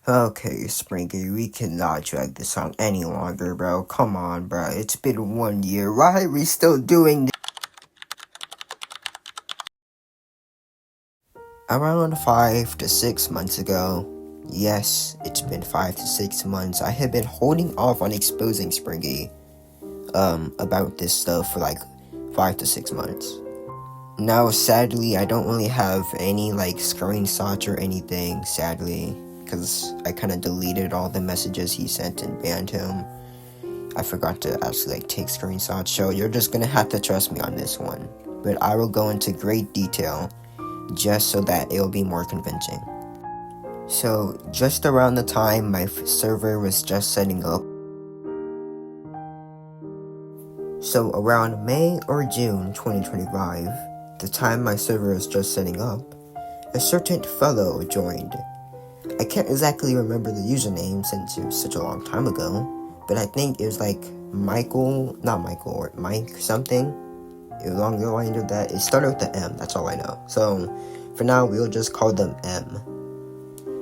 Okay, Springy, we cannot drag this on any longer, bro. Come on, bro. It's been 1 year. Why are we still doing this? Around 5 to 6 months ago, yes, it's been 5 to 6 months, I have been holding off on exposing Springy, about this stuff for like 5 to 6 months. Now, sadly, I don't really have any, screenshots or anything, sadly, because I kind of deleted all the messages he sent and banned him. I forgot to actually, take screenshots, so you're just gonna have to trust me on this one. But I will go into great detail, just so that it'll be more convincing. So, just around the time my server was just setting up, so around May or June 2025, the time my server was just setting up, a certain fellow joined. I can't exactly remember the username since it was such a long time ago, but I think it was Mike something, along the line of that. It started with the M, that's all I know. So, for now, we'll just call them M.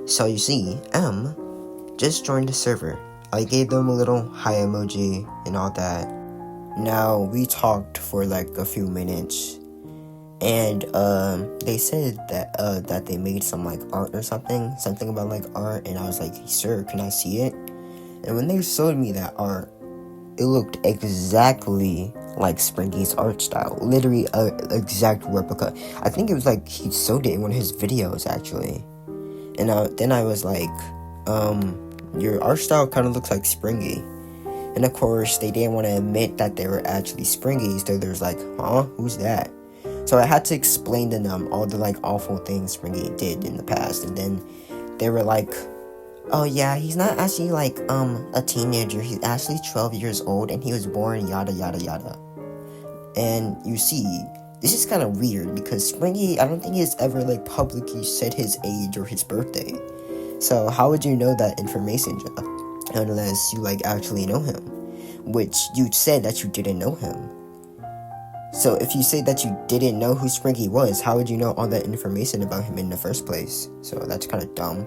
So you see, M just joined the server. I gave them a little hi emoji and all that. Now, we talked for a few minutes, and they said that they made some art or something about art, and I was like, sir, can I see it? And when they showed me that art, it looked exactly like Springy's art style, literally an exact replica. I think it was he showed it in one of his videos actually, and then I was like, your art style kind of looks like Springy. And of course, they didn't want to admit that they were actually Springy, so there's huh, who's that? So I had to explain to them all the awful things Springy did in the past, and then they were like, oh yeah, he's not actually a teenager, he's actually 12 years old and he was born yada yada yada. And you see, this is kind of weird because Springy, I don't think he's ever publicly said his age or his birthday. So how would you know that information unless you actually know him? Which you said that you didn't know him. So if you say that you didn't know who Springy was, how would you know all that information about him in the first place? So that's kind of dumb.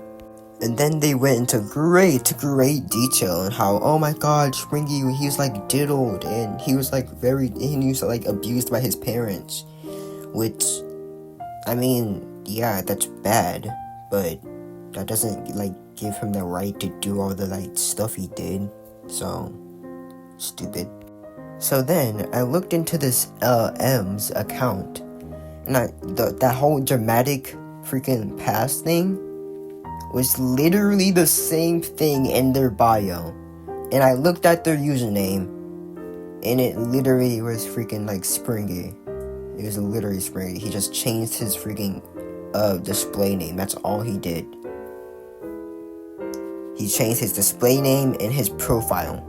And then they went into great detail on how, oh my god, Springy, he was diddled, and he was he was abused by his parents. Which, I mean, yeah, that's bad, but that doesn't give him the right to do all the stuff he did. So, stupid. So then, I looked into this M's account, and that whole dramatic freaking past thing was literally the same thing in their bio. And I looked at their username, and it literally was freaking Springy. It was literally Springy. He just changed his freaking display name. That's all he did. He changed his display name and his profile.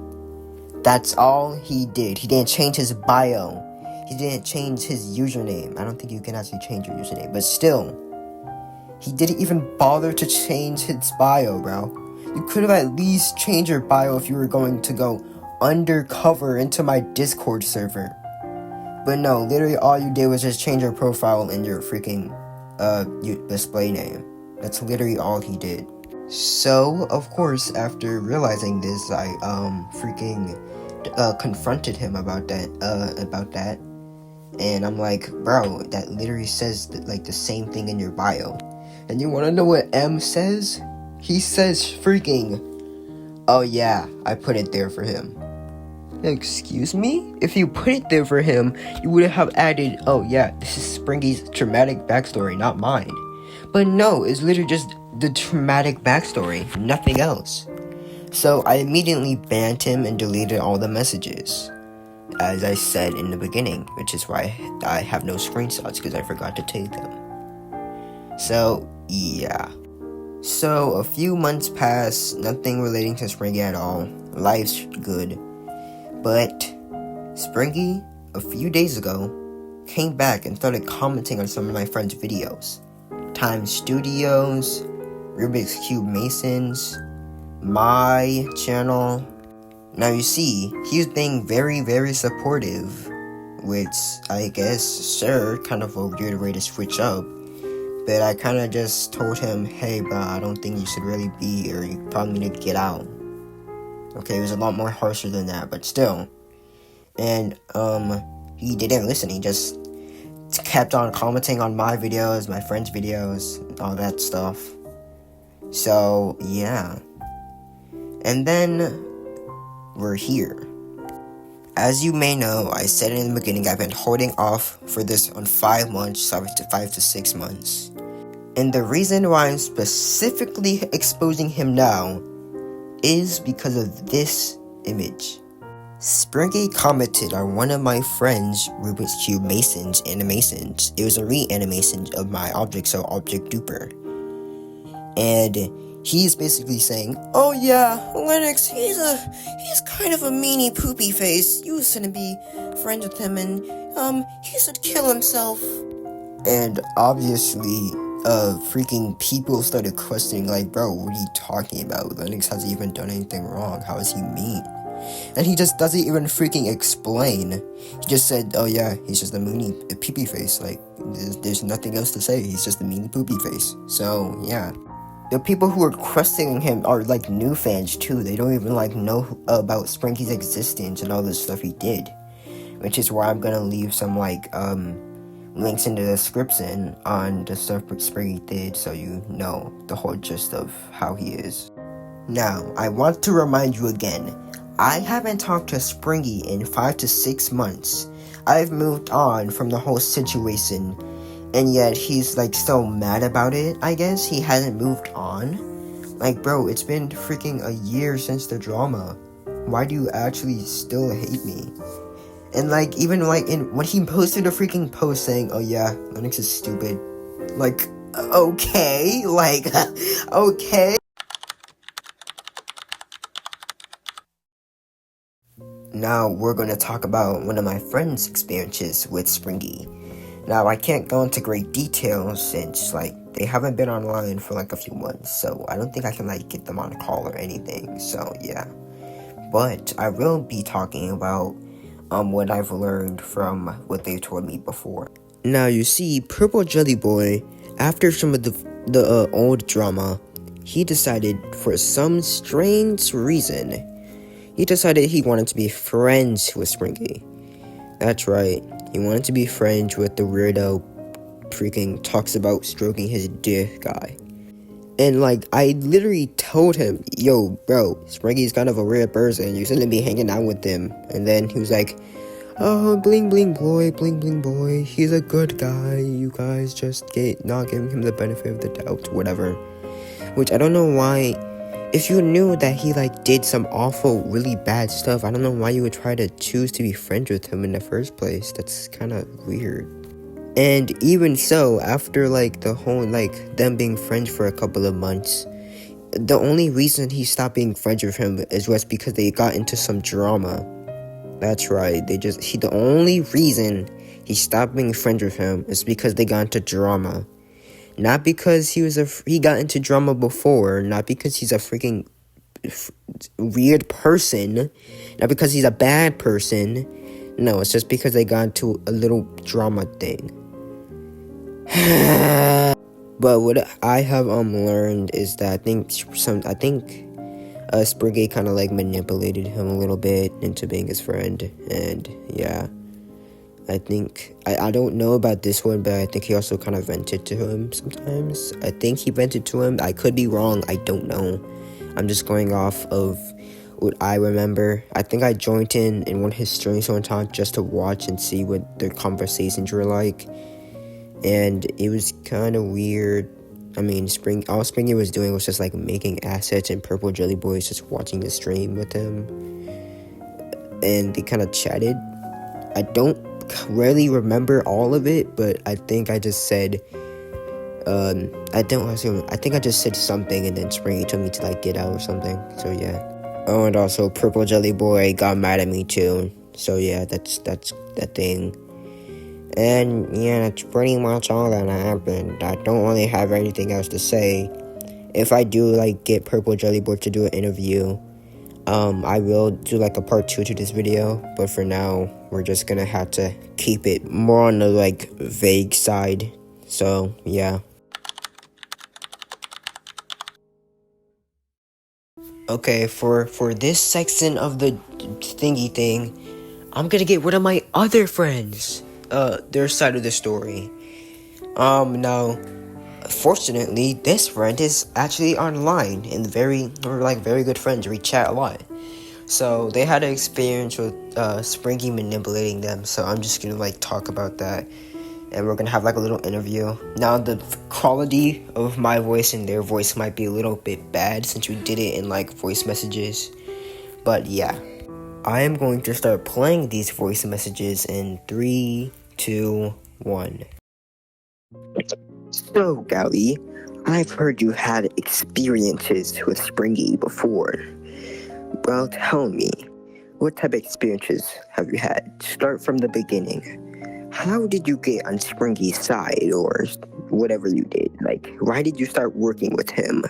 That's all he did. He didn't change his bio. He didn't change his username. I don't think you can actually change your username, but still, he didn't even bother to change his bio, bro. You could have at least changed your bio if you were going to go undercover into my Discord server. But no, literally all you did was just change your profile and your freaking display name. That's literally all he did. So, of course, after realizing this, I freaking confronted him about that. And I'm like, bro, that literally says the same thing in your bio. And you wanna know what M says? He says freaking, oh yeah, I put it there for him. Excuse me? If you put it there for him, you would have added, oh yeah, this is Springy's traumatic backstory, not mine. But no, it's literally just the traumatic backstory, nothing else. So I immediately banned him and deleted all the messages, as I said in the beginning, which is why I have no screenshots because I forgot to take them. So, yeah. So, a few months pass, nothing relating to Springy at all. Life's good. But, Springy, a few days ago, came back and started commenting on some of my friends' videos. Time Studios, Rubik's Cube Masons, my channel. Now you see, he's being very, very supportive, which I guess, sure, kind of a weird way to switch up. But I kind of just told him, hey, bro, I don't think you should really be here. You probably need to get out. Okay, it was a lot more harsher than that, but still. And, he didn't listen. He just kept on commenting on my videos, my friends' videos, all that stuff. So, yeah. And then, we're here. As you may know, I said in the beginning, I've been holding off for this on 5 months, so 5 to 6 months. And the reason why I'm specifically exposing him now is because of this image. Springy commented on one of my friend's Rubik's Cube animations. It was a re-animation of my object, so Object Duper. And he's basically saying, oh yeah, Lennox, he's kind of a meanie poopy face. You shouldn't be friends with him, and he should kill himself. And obviously, freaking people started questioning, like, bro, what are you talking about? Lennox hasn't even done anything wrong. How is he mean? And he just doesn't even freaking explain. He just said, oh yeah, he's just a moony poopy face. Like, there's nothing else to say. He's just a meanie poopy face. So, yeah. The people who are questioning him are, like, new fans, too. They don't even, like, know about Springy's existence and all the stuff he did. Which is why I'm gonna leave some, like, links in the description on the stuff Springy did, so you know the whole gist of how he is. Now, I want to remind you again, I haven't talked to Springy in 5 to 6 months. I've moved on from the whole situation, and yet he's, like, still mad about it, I guess. He hasn't moved on. Like, bro, it's been freaking a year since the drama. Why do you actually still hate me? And, like, even, like, when he posted a freaking post saying, oh yeah, Lennox is stupid. Like, okay? Like, okay? Now, we're gonna talk about one of my friend's experiences with Springy. Now, I can't go into great details since, like, they haven't been online for, like, a few months. So, I don't think I can, like, get them on a call or anything. So, yeah. But I will be talking about what I've learned from what they've told me before. Now, you see, Purple Jelly Boy, after some of the old drama, he decided, for some strange reason, he decided he wanted to be friends with Springy. That's right, he wanted to be friends with the weirdo freaking talks about stroking his dick guy. And, like, I literally told him, yo, bro, Springy's kind of a weird person, you shouldn't be hanging out with him. And then he was like, oh, bling bling boy, he's a good guy, you guys just not giving him the benefit of the doubt, whatever. Which I don't know why, if you knew that he, like, did some awful, really bad stuff, I don't know why you would try to choose to be friends with him in the first place. That's kind of weird. And even so, after, like, the whole, like, them being friends for a couple of months, the only reason he stopped being friends with him was because they got into some drama. That's right, the only reason he stopped being friends with him is because they got into drama. Not because he got into drama before, not because he's a freaking weird person, not because he's a bad person. No, it's just because they got into a little drama thing. But what I have learned is that I think Springy kind of, like, manipulated him a little bit into being his friend, and yeah, I think I don't know about this one, but I think he also kind of vented to him sometimes. I think he vented to him. I could be wrong. I don't know. I'm just going off of what I remember. I think I joined in one of his streams one time just to watch and see what their conversations were like. And it was kind of weird. I mean, all Springy was doing was just, like, making assets, and Purple Jelly Boy was just watching the stream with him. And they kind of chatted. I don't really remember all of it, but I think I just said, I think I just said something, and then Springy told me to, like, get out or something. So, yeah. Oh, and also, Purple Jelly Boy got mad at me, too. So, yeah, that's that thing. And yeah, that's pretty much all that happened. I don't really have anything else to say. If I do, like, get Purple Jelly Boy to do an interview, I will do, like, a part 2 to this video. But for now, we're just gonna have to keep it more on the, like, vague side. So, yeah. Okay, for this section of the thingy thing, I'm gonna get rid of my other friends. Their side of the story. Now, fortunately, this friend is actually online and we're like very good friends. We chat a lot. So they had an experience with Springy manipulating them. So I'm just gonna like talk about that, and we're gonna have like a little interview. Now the quality of my voice and their voice might be a little bit bad since we did it in like voice messages, but yeah. I am going to start playing these voice messages in 3, 2, 1. So, Gally, I've heard you had experiences with Springy before. Well, tell me, what type of experiences have you had? Start from the beginning. How did you get on Springy's side, or whatever you did? Like, why did you start working with him?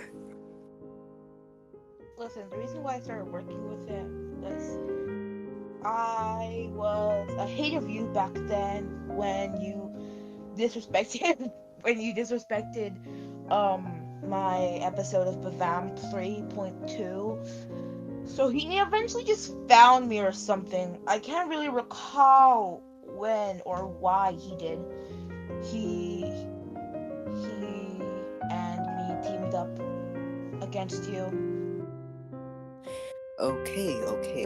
Listen, the reason why I started working with him was I was a hate of you back then when you disrespected my episode of Bavamp 3.2. So he eventually just found me or something. I can't really recall when or why he did. He and me teamed up against you. Okay,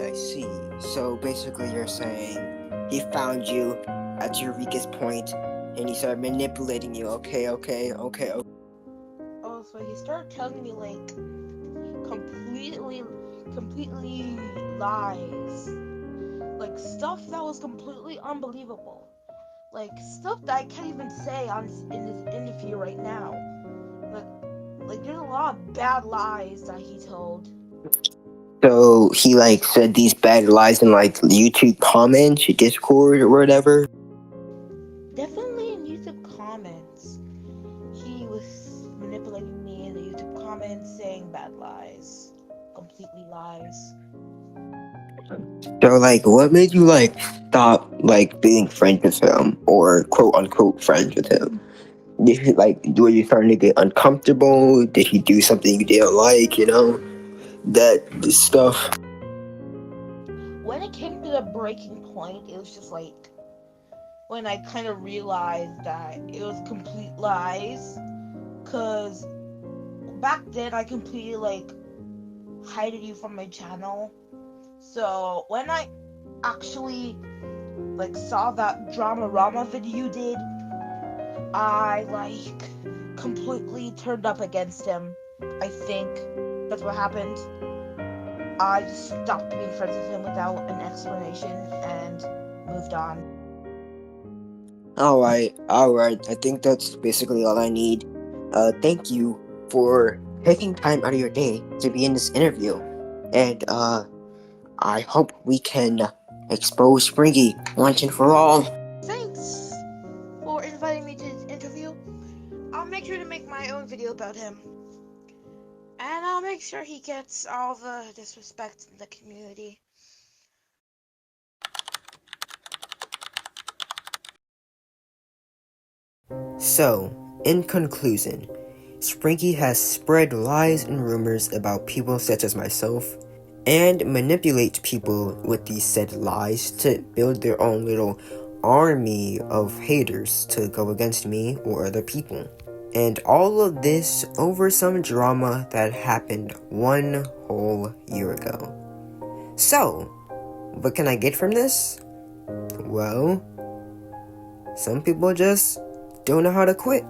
I see. So basically, you're saying he found you at your weakest point and he started manipulating you. Okay. Oh, so he started telling me like completely lies, like stuff that was completely unbelievable, like stuff that I can't even say on in this interview right now. Like, there's a lot of bad lies that he told. So he like said these bad lies in like YouTube comments, your Discord or whatever. Definitely in YouTube comments, he was manipulating me in the YouTube comments, saying bad lies, completely lies. So like, what made you like stop like being friends with him or quote unquote friends with him? Did he like were you starting to get uncomfortable? Did he do something you didn't like? That stuff. When it came to the breaking point, it was just like when I kind of realized that it was complete lies. Cause back then I completely like hided you from my channel. So when I actually like saw that drama rama video you did, I like completely turned up against him. I think that's what happened. I just stopped being friends with him without an explanation and moved on. Alright. I think that's basically all I need. Thank you for taking time out of your day to be in this interview. And, I hope we can expose Springy once and for all. Thanks for inviting me to this interview. I'll make sure to make my own video about him. And I'll make sure he gets all the disrespect in the community. So, in conclusion, Springy has spread lies and rumors about people such as myself and manipulates people with these said lies to build their own little army of haters to go against me or other people. And all of this over some drama that happened 1 whole year ago. So, what can I get from this? Well, some people just don't know how to quit.